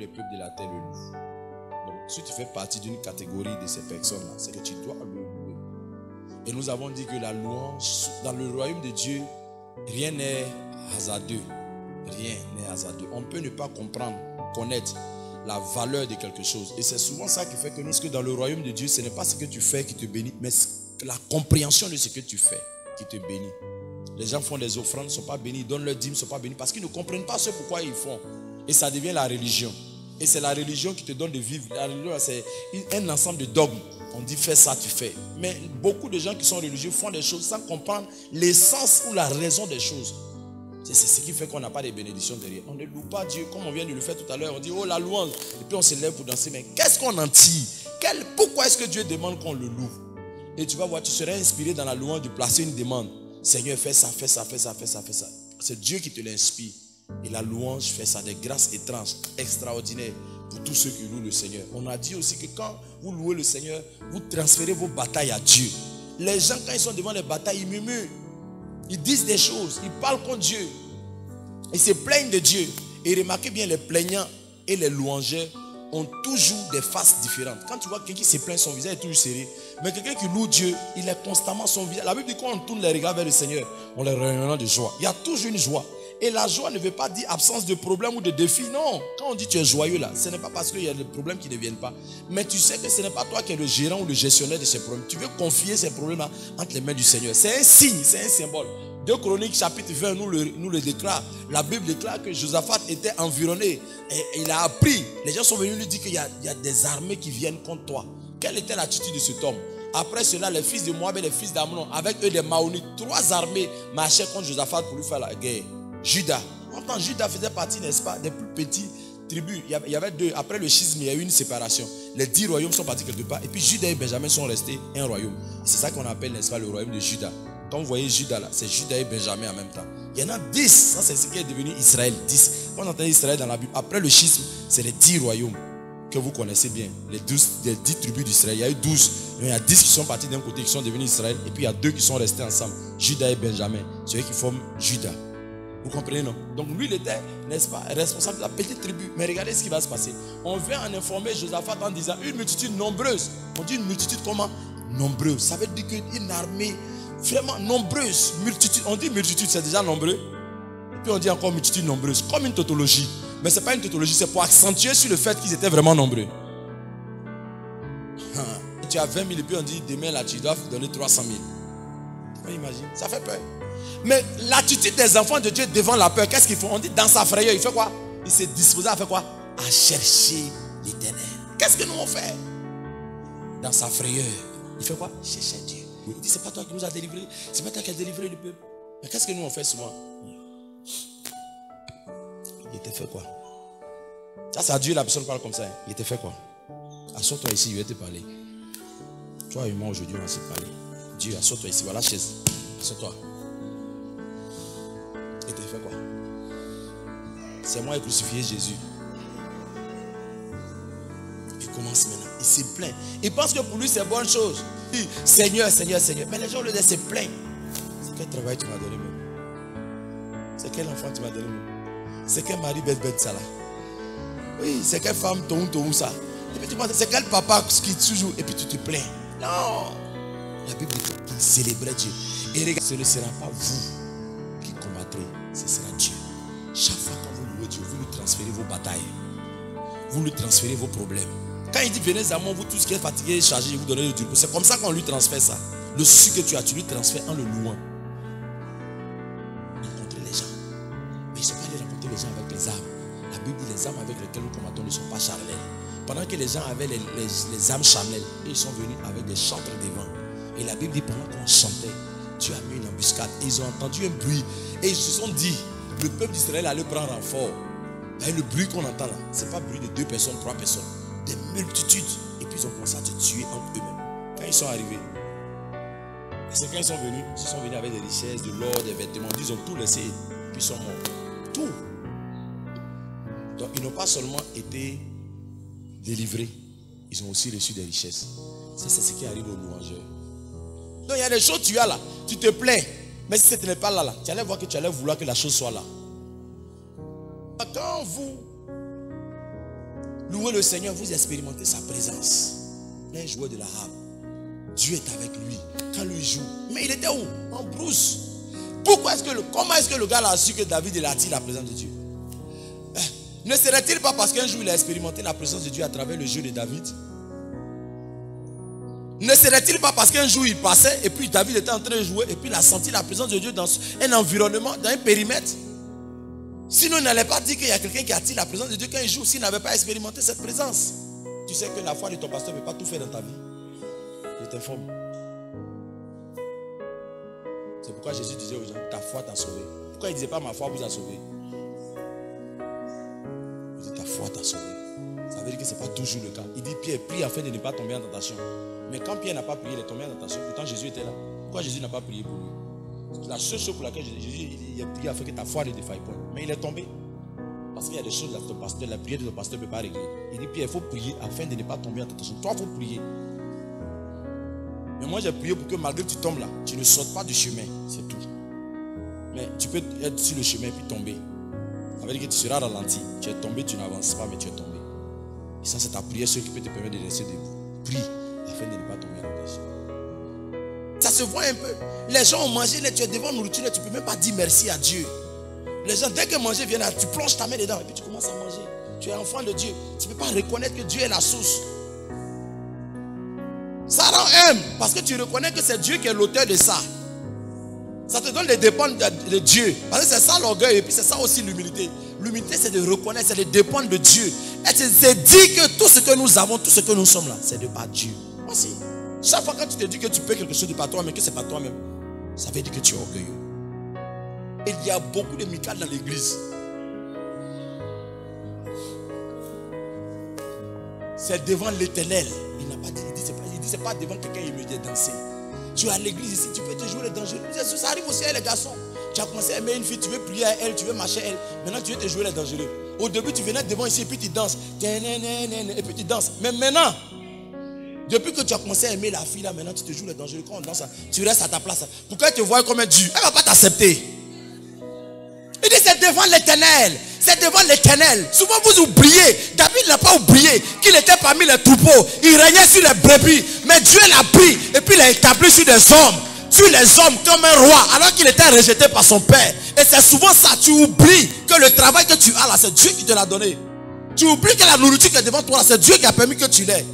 les peuples de la terre le louent. Donc, si tu fais partie d'une catégorie de ces personnes-là, c'est que tu dois le louer. Et nous avons dit que la louange, dans le royaume de Dieu, rien n'est hasardeux. Rien n'est hasardeux. On peut ne pas comprendre, connaître la valeur de quelque chose. Et c'est souvent ça qui fait que nous, que dans le royaume de Dieu, ce n'est pas ce que tu fais qui te bénit, mais la compréhension de ce que tu fais qui te bénit. Les gens font des offrandes, ne sont pas bénis, ils donnent leurs dîmes, ne sont pas bénis, parce qu'ils ne comprennent pas ce pourquoi ils font. Et ça devient la religion. Et c'est la religion qui te donne de vivre. La religion, c'est un ensemble de dogmes. On dit fais ça, tu fais. Mais beaucoup de gens qui sont religieux font des choses sans comprendre l'essence ou la raison des choses. C'est ce qui fait qu'on n'a pas de bénédictions derrière. On ne loue pas Dieu comme on vient de le faire tout à l'heure. On dit oh la louange. Et puis on se lève pour danser. Mais qu'est-ce qu'on en tire? Pourquoi est-ce que Dieu demande qu'on le loue? Et tu vas voir, tu serais inspiré dans la louange de placer une demande. Seigneur, fais ça, fais ça, fais ça, fais ça, fais ça. C'est Dieu qui te l'inspire. Et la louange fait ça, des grâces étranges, extraordinaires pour tous ceux qui louent le Seigneur. On a dit aussi que quand vous louez le Seigneur, vous transférez vos batailles à Dieu. Les gens, quand ils sont devant les batailles, ils murmurent. Ils disent des choses, ils parlent contre Dieu. Ils se plaignent de Dieu. Et remarquez bien, les plaignants et les louangeurs ont toujours des faces différentes. Quand tu vois quelqu'un qui se plaint, son visage est toujours serré. Mais quelqu'un qui loue Dieu, il est constamment son visage. La Bible dit quand on tourne les regards vers le Seigneur, on les rayonnant de joie. Il y a toujours une joie. Et la joie ne veut pas dire absence de problème ou de défi. Non. Quand on dit tu es joyeux là, ce n'est pas parce qu'il y a des problèmes qui ne viennent pas. Mais tu sais que ce n'est pas toi qui es le gérant ou le gestionnaire de ces problèmes. Tu veux confier ces problèmes entre les mains du Seigneur. C'est un signe, c'est un symbole. 2 Chroniques chapitre 20 nous le déclare. La Bible déclare que Josaphat était environné. Et il a appris. Les gens sont venus lui dire qu'il y a des armées qui viennent contre toi. Quelle était l'attitude de cet homme? Après cela, les fils de Moab et les fils d'Ammon, avec eux des Maonites, 3 armées marchaient contre Josaphat pour lui faire la guerre. Juda. Pourtant, Juda faisait partie, n'est-ce pas, des plus petits tribus. Il y avait 2. Après le schisme, il y a eu une séparation. Les 10 royaumes sont partis quelque part. Et puis Juda et Benjamin sont restés un royaume. C'est ça qu'on appelle, n'est-ce pas, le royaume de Juda. Quand vous voyez Juda là, c'est Juda et Benjamin en même temps. Il y en a 10. Ça, c'est ce qui est devenu Israël. 10. Quand on entend Israël dans la Bible, après le schisme, c'est les 10 royaumes que vous connaissez bien. Les 10 tribus d'Israël. Il y a eu 12. Il y a 10 qui sont partis d'un côté, qui sont devenus Israël. Et puis il y a 2 qui sont restés ensemble. Juda et Benjamin. C'est eux qui forment Juda. Vous comprenez, non? Donc lui, il était, n'est-ce pas, responsable de la petite tribu. Mais regardez ce qui va se passer. On vient en informer Josaphat en disant une multitude nombreuse. On dit une multitude comment? Nombreuse. Ça veut dire qu'une armée vraiment nombreuse. Multitude. On dit multitude, c'est déjà nombreux. Et puis on dit encore multitude nombreuse. Comme une tautologie. Mais ce n'est pas une tautologie, c'est pour accentuer sur le fait qu'ils étaient vraiment nombreux. Et tu as 20 000 et puis on dit demain là tu dois donner 300 000. Tu imagines? Ça fait peur. Mais l'attitude des enfants de Dieu devant la peur, qu'est-ce qu'ils font? On dit dans sa frayeur, il fait quoi? Il s'est disposé à faire quoi? À chercher l'Éternel. Qu'est-ce que nous on fait? Dans sa frayeur, il fait quoi? Chercher Dieu. Il dit c'est pas toi qui nous as délivrés, c'est pas toi qui as délivré le peuple. Mais qu'est-ce que nous on fait souvent? Il était fait quoi? Ça c'est à Dieu, la personne parle comme ça. Il était fait quoi? Assois-toi ici, je vais te parler. Toi et moi aujourd'hui on va se parler. Dieu, assois-toi ici, voilà la chaise. Assois-toi. Il était fait quoi? C'est moi qui ai crucifié Jésus. Il commence maintenant. Il se plaint. Il pense que pour lui c'est bonne chose. Il dit, Seigneur, Seigneur, Seigneur. Mais les gens le disent, se plaignent. C'est quel travail tu m'as donné même? C'est quel enfant tu m'as donné même? C'est quel mari bête ça là? Oui, c'est quelle femme ton ça? Et puis tu penses, c'est quel papa qui toujours. Et puis tu te plains. Non! La Bible dit qu'il célébrait Dieu. Et regarde, ce ne sera pas vous qui combattrez, ce sera Dieu. Chaque fois que vous louez Dieu, vous lui transférez vos batailles. Vous lui transférez vos problèmes. Quand il dit venez à moi, vous tous qui êtes fatigués et chargés, je vous donnerai le repos. C'est comme ça qu'on lui transfère ça. Le souci que tu as, tu lui transfères en le louant. Rencontrer les gens. Mais ils ne sont pas allés rencontrer les gens avec les armes. La Bible dit les armes avec lesquelles nous combattons ne sont pas charnelles. Pendant que les gens avaient les armes charnelles, ils sont venus avec des chantres devant. Et la Bible dit pendant qu'on chantait, Dieu a mis une embuscade. Et ils ont entendu un bruit. Et ils se sont dit, le peuple d'Israël allait prendre renfort. Et le bruit qu'on entend là, ce n'est pas le bruit de 2 personnes, 3 personnes. Des multitudes. Et puis ils ont commencé à se tuer entre eux-mêmes. Quand ils sont arrivés, et c'est quand ils sont venus avec des richesses, de l'or, des vêtements. Ils ont tout laissé. Puis ils sont morts. Tout. Donc ils n'ont pas seulement été délivrés, ils ont aussi reçu des richesses. Ça, c'est ce qui arrive aux louangeurs. Donc il y a des choses que tu as là, tu te plains. Mais si ce n'est pas là, tu allais voir que tu allais vouloir que la chose soit là. Quand vous louez le Seigneur, vous expérimentez sa présence. Un joueur de la harpe, Dieu est avec lui quand lui joue. Mais il était où? En brousse. Comment est-ce que le gars a su que David il a attire la présence de Dieu? Ne serait-il pas parce qu'un jour il a expérimenté la présence de Dieu à travers le jeu de David? Ne serait-il pas parce qu'un jour il passait et puis David était en train de jouer et puis il a senti la présence de Dieu dans un environnement, dans un périmètre? Sinon il n'allait pas dire qu'il y a quelqu'un qui attire la présence de Dieu quand il joue s'il n'avait pas expérimenté cette présence. Tu sais que la foi de ton pasteur ne peut pas tout faire dans ta vie. Je t'informe. C'est pourquoi Jésus disait aux gens, ta foi t'a sauvé. Pourquoi il ne disait pas ma foi vous a sauvé? Il dit ta foi t'a sauvé. Ça veut dire que ce n'est pas toujours le cas. Il dit Pierre, prie afin de ne pas tomber en tentation. Mais quand Pierre n'a pas prié, il est tombé en tentation. Pourtant Jésus était là. Pourquoi Jésus n'a pas prié pour lui? C'est la seule chose pour laquelle Jésus il a prié afin que ta foi ne défaille pas. Mais il est tombé. Parce qu'il y a des choses là, ton pasteur, la prière de ton pasteur ne peut pas régler. Il dit Pierre, il faut prier afin de ne pas tomber en tentation. Toi, il faut prier. Mais moi, j'ai prié pour que malgré que tu tombes là, tu ne sautes pas du chemin. C'est tout. Mais tu peux être sur le chemin et puis tomber. Ça veut dire que tu seras ralenti. Tu es tombé, tu n'avances pas, mais tu es tombé. Et ça, c'est ta prière, ce qui peut te permettre de rester debout. Prie afin de ne pas tomber en tentation. Ça se voit un peu. Les gens ont mangé, tu es devant la nourriture, tu ne peux même pas dire merci à Dieu. Les gens, dès que manger vient là, tu plonges ta main dedans et puis tu commences à manger. Tu es enfant de Dieu. Tu ne peux pas reconnaître que Dieu est la source. Ça rend humble parce que tu reconnais que c'est Dieu qui est l'auteur de ça. Ça te donne les dépendre de Dieu. Parce que c'est ça l'orgueil et puis c'est ça aussi l'humilité. L'humilité, c'est de reconnaître, c'est de dépendre de Dieu. Et c'est dire que tout ce que nous avons, tout ce que nous sommes là, c'est de par Dieu. Voici. Chaque fois que tu te dis que tu peux quelque chose de par toi, mais que c'est pas toi-même, ça veut dire que tu es orgueilleux. Et il y a beaucoup de Michal dans l'église. C'est devant l'Éternel. Il n'a pas dit, il dit c'est pas devant quelqu'un qui me dit danser. Tu es à l'église ici, tu peux te jouer les dangereux. Ça arrive aussi avec les garçons. Tu as commencé à aimer une fille, tu veux prier à elle, tu veux marcher à elle. Maintenant tu veux te jouer les dangereux. Au début tu venais devant ici et puis tu danses. Et puis tu danses. Mais maintenant, depuis que tu as commencé à aimer la fille là, maintenant tu te joues les dangereux. Quand on danse, tu restes à ta place. Pourquoi elle te voit comme un Dieu? Elle ne va pas t'accepter. Il dit c'est devant l'Éternel. C'est devant l'Éternel. Souvent vous oubliez. David n'a pas oublié qu'il était parmi les troupeaux. Il régnait sur les brebis. Mais Dieu l'a pris et puis l'a établi sur des hommes. Sur les hommes comme un roi. Alors qu'il était rejeté par son père. Et c'est souvent ça. Tu oublies que le travail que tu as là, c'est Dieu qui te l'a donné. Tu oublies que la nourriture qui est devant toi là, c'est Dieu qui a permis que tu l'aies.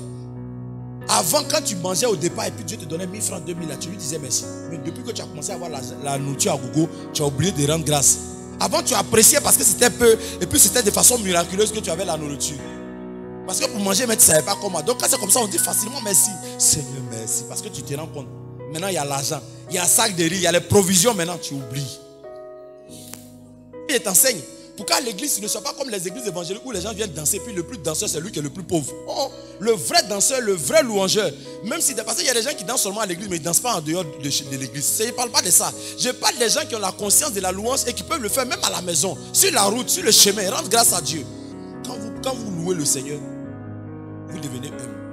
Avant, quand tu mangeais au départ et puis Dieu te donnait 1000 francs, 2000 là, tu lui disais merci. Mais depuis que tu as commencé à avoir la nourriture à gogo, tu as oublié de rendre grâce. Avant, tu appréciais parce que c'était peu et puis c'était de façon miraculeuse que tu avais la nourriture. Parce que pour manger, mais tu ne savais pas comment. Donc, quand c'est comme ça, on dit facilement merci. Seigneur, merci. Parce que tu te rends compte. Maintenant, il y a l'argent, il y a un sac de riz, il y a les provisions. Maintenant, tu oublies. Il t'enseigne. Pourquoi l'église ne soit pas comme les églises évangéliques où les gens viennent danser, puis le plus danseur, c'est lui qui est le plus pauvre. Oh, le vrai danseur, le vrai louangeur. Même si, parce qu'il y a des gens qui dansent seulement à l'église, mais ils ne dansent pas en dehors de l'église. Je ne parle pas de ça. Je parle des gens qui ont la conscience de la louange et qui peuvent le faire même à la maison, sur la route, sur le chemin. Rendez grâce à Dieu. Quand vous louez le Seigneur, vous devenez humble.